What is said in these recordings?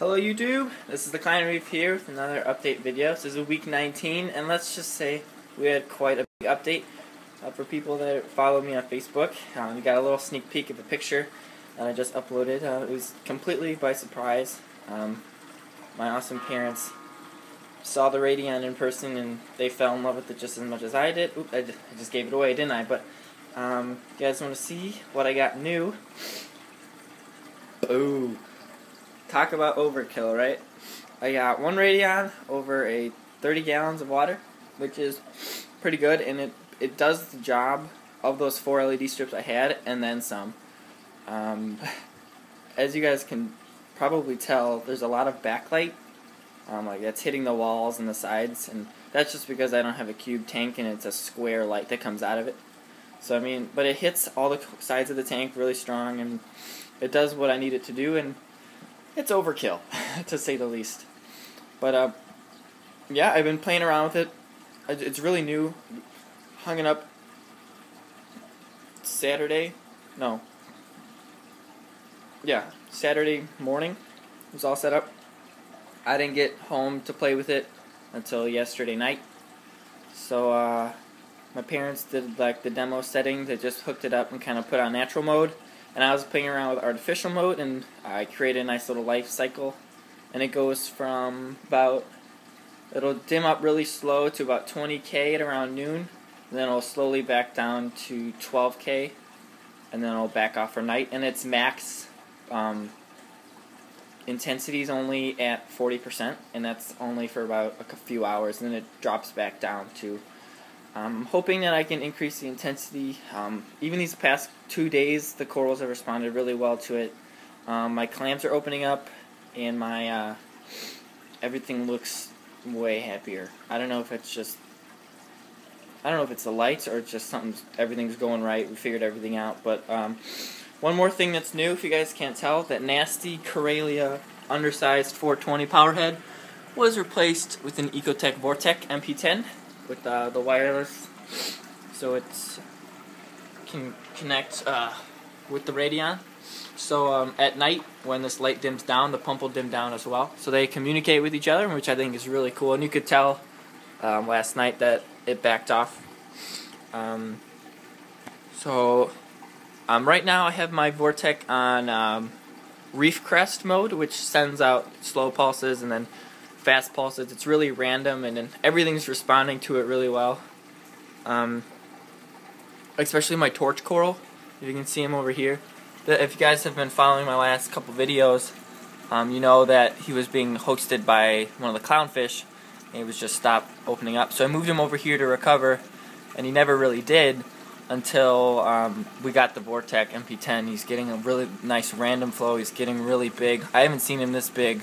Hello YouTube, this is the Reef here with another update video. This is a week 19, and let's just say we had quite a big update. For people that follow me on Facebook, we got a little sneak peek of the picture that I just uploaded. It was completely by surprise. My awesome parents saw the Radion in person and they fell in love with it just as much as I did. Oops, I just gave it away, didn't I? But you guys want to see what I got new? Ooh. Talk about overkill, right? I got one Radion over a 30 gallons of water, which is pretty good, and it does the job of those 4 LED strips I had, and then some. As you guys can probably tell, there's a lot of backlight, like that's hitting the walls and the sides, and that's just because I don't have a cube tank and it's a square light that comes out of it. So I mean, but it hits all the sides of the tank really strong, and it does what I need it to do, and it's overkill, to say the least. But, yeah, I've been playing around with it. It's really new. Hung it up Saturday morning. It was all set up. I didn't get home to play with it until yesterday night. So, my parents did, like, the demo setting. They just hooked it up and kind of put on natural mode. And I was playing around with artificial mode, and I created a nice little life cycle. And it goes from it'll dim up really slow to about 20K at around noon. And then it'll slowly back down to 12K. And then it'll back off for night. And its max intensity is only at 40%. And that's only for about a few hours. And then it drops back down to... I'm hoping that I can increase the intensity. Even these past 2 days, the corals have responded really well to it. My clams are opening up, and my everything looks way happier. I don't know if it's the lights or it's just everything's going right. We figured everything out. But one more thing that's new, if you guys can't tell, that nasty Corelia undersized 420 power head was replaced with an Ecotech Vortec MP10. With the wireless, so it can connect with the Radion. So at night, when this light dims down, the pump will dim down as well. So they communicate with each other, which I think is really cool. And you could tell last night that it backed off. Right now I have my Vortec on Reef crest mode, which sends out slow pulses and then fast pulses. It's really random, and then everything's responding to it really well. Especially my torch coral. If you can see him over here. If you guys have been following my last couple videos, you know that he was being hosted by one of the clownfish, and he was just stopped opening up. So I moved him over here to recover, and he never really did until we got the Vortec MP10. He's getting a really nice random flow. He's getting really big. I haven't seen him this big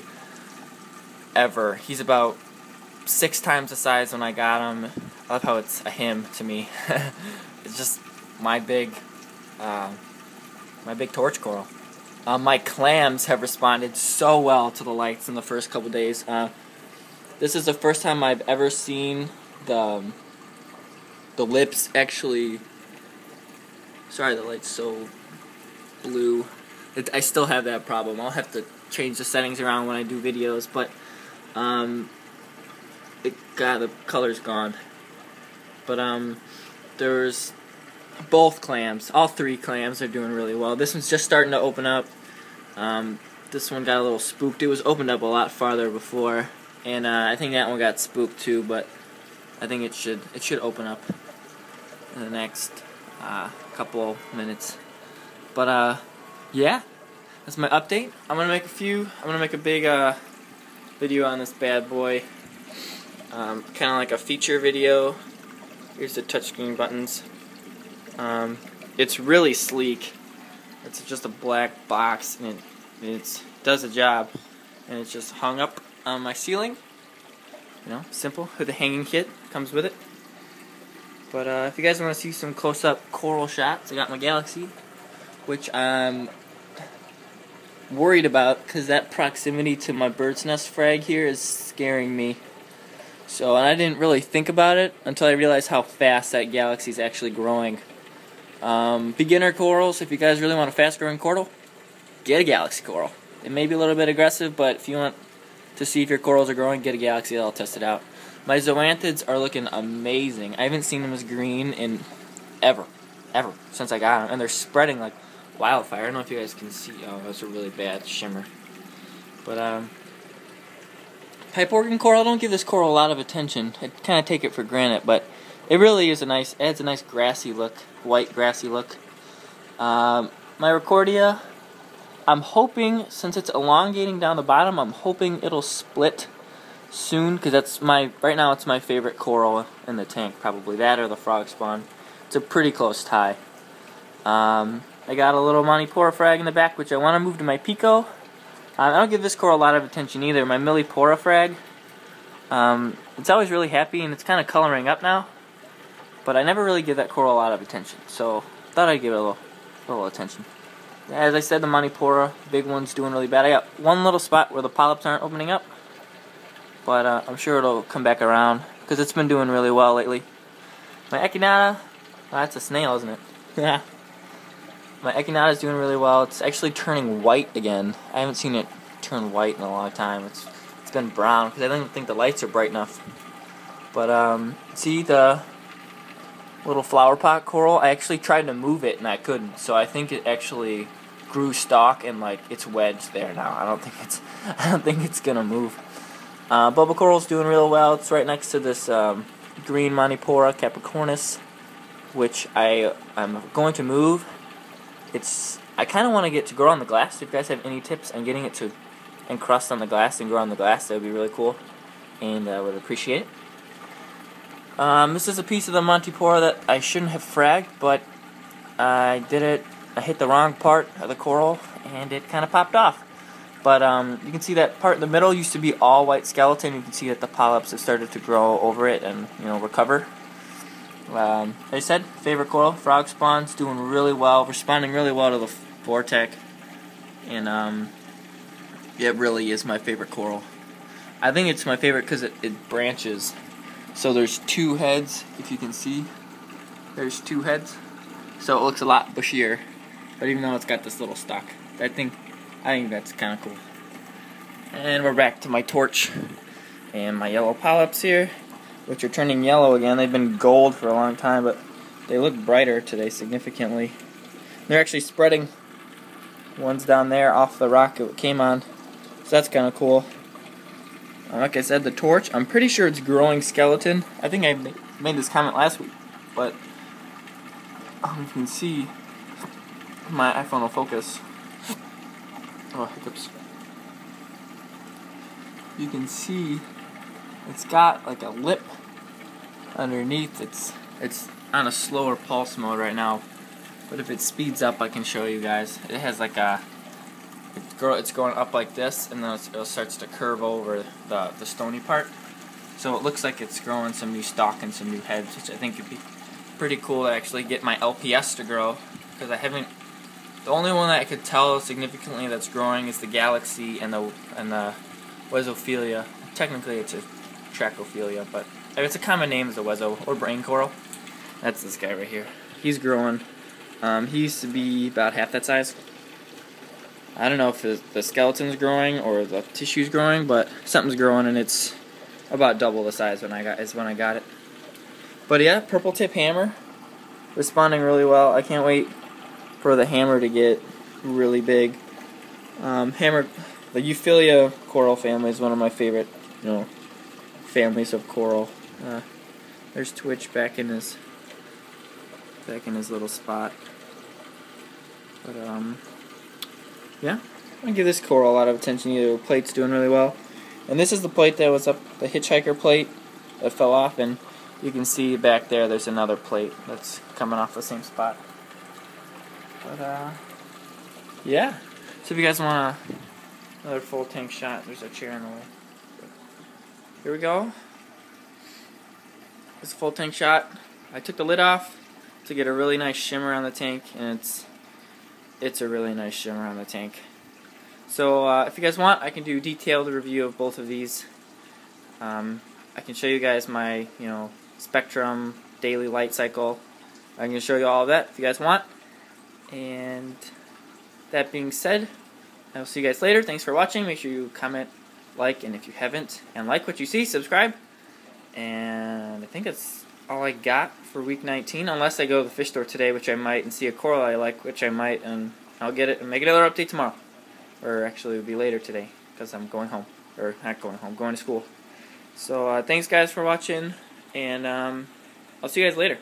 ever. He's about 6 times the size when I got him. I love how it's a him to me. It's just my big torch coral. My clams have responded so well to the lights in the first couple days. This is the first time I've ever seen the lips actually. Sorry, the light's so blue. I still have that problem. I'll have to change the settings around when I do videos, but the color's gone. But there's both clams, all 3 clams are doing really well. This one's just starting to open up. This one got a little spooked. It was opened up a lot farther before, and I think that one got spooked too. But I think it should open up in the next couple minutes. But yeah, that's my update. I'm gonna make a big video on this bad boy. Kind of like a feature video. Here's the touchscreen buttons. It's really sleek. It's just a black box, and it does the job. And it's just hung up on my ceiling. You know, simple. With a hanging kit comes with it. But if you guys want to see some close-up coral shots, I got my Galaxy, which I'm worried about because that proximity to my bird's nest frag here is scaring me. So, and I didn't really think about it until I realized how fast that Galaxy is actually growing. Beginner corals, if you guys really want a fast growing coral, get a Galaxy coral. It may be a little bit aggressive, but if you want to see if your corals are growing, get a Galaxy. I'll test it out. My zoanthids are looking amazing. I haven't seen them as green in ever since I got them, and they're spreading like wildfire. I don't know if you guys can see. Oh, that's a really bad shimmer. But pipe organ coral. I don't give this coral a lot of attention. I kind of take it for granted, but it really is adds a nice grassy look, white grassy look. My Recordia, I'm hoping, since it's elongating down the bottom, I'm hoping it'll split soon, because right now it's my favorite coral in the tank, probably that or the frog spawn. It's a pretty close tie. I got a little Monipora frag in the back, which I want to move to my Pico. I don't give this coral a lot of attention either. My Millipora frag, it's always really happy, and it's kind of coloring up now, but I never really give that coral a lot of attention, so I thought I'd give it a little attention. As I said, the Monipora, big one's doing really bad. I got one little spot where the polyps aren't opening up, but I'm sure it'll come back around, because it's been doing really well lately. My Echinata, that's a snail, isn't it? Yeah. My Echinata is doing really well. It's actually turning white again. I haven't seen it turn white in a long time. It's been brown, because I don't think the lights are bright enough. But see the little flower pot coral? I actually tried to move it and I couldn't. So I think it actually grew stalk and like it's wedged there now. I don't think it's gonna move. Bubba coral's doing real well. It's right next to this green Monipora capricornis, which I'm going to move. I kind of want to get to grow on the glass. If you guys have any tips on getting it to encrust on the glass and grow on the glass, that would be really cool, and I would appreciate it. This is a piece of the Monipora that I shouldn't have fragged, but I did it. I hit the wrong part of the coral, and it kind of popped off. But you can see that part in the middle used to be all white skeleton. You can see that the polyps have started to grow over it and recover. Like I said, favorite coral, frog spawn's doing really well, responding really well to the Vortec, and it really is my favorite coral. I think it's my favorite because it branches. So there's two heads, if you can see. There's two heads, so it looks a lot bushier. But even though it's got this little stalk, I think that's kind of cool. And we're back to my torch and my yellow polyps here, which are turning yellow again. They've been gold for a long time, but they look brighter today significantly. They're actually spreading. One's down there off the rock it came on, so that's kind of cool. Like I said, the torch, I'm pretty sure it's growing skeleton. I think I made this comment last week, but you can see my iPhone will focus. Oh, hiccups. You can see it's got like a lip underneath. It's on a slower pulse mode right now, but if it speeds up, I can show you guys. It has like it's going up like this, and then it starts to curve over the stony part. So it looks like it's growing some new stalk and some new heads, which I think would be pretty cool to actually get my LPS to grow, because I haven't. The only one that I could tell significantly that's growing is the Galaxy and the Wesophilia. Technically, it's a Trachophilia, but it's a common name as a Weso or brain coral. That's this guy right here. He's growing. He used to be about half that size. I don't know if the skeleton's growing or the tissue's growing, but something's growing, and it's about double the size when I got it. But yeah, purple tip hammer, responding really well. I can't wait for the hammer to get really big. The Euphilia coral family is one of my favorite, families of coral. There's Twitch back in his little spot. But yeah, I'm gonna give this coral a lot of attention. The plate's doing really well, and this is the plate that was up, the hitchhiker plate that fell off, and you can see back there. There's another plate that's coming off the same spot. But yeah. So if you guys want another full tank shot, there's a chair in the way. Here we go. It's a full tank shot. I took the lid off to get a really nice shimmer on the tank, and it's a really nice shimmer on the tank. So if you guys want, I can do a detailed review of both of these. I can show you guys my spectrum daily light cycle. I can show you all of that if you guys want. And that being said, I will see you guys later. Thanks for watching. Make sure you comment, like, and if you haven't, and like what you see, subscribe. And I think that's all I got for week 19, unless I go to the fish store today, which I might, and see a coral I like, which I might, and I'll get it and make another update tomorrow. Or actually, it'll be later today, because I'm going home. Or not going home, going to school. So thanks guys for watching, and I'll see you guys later.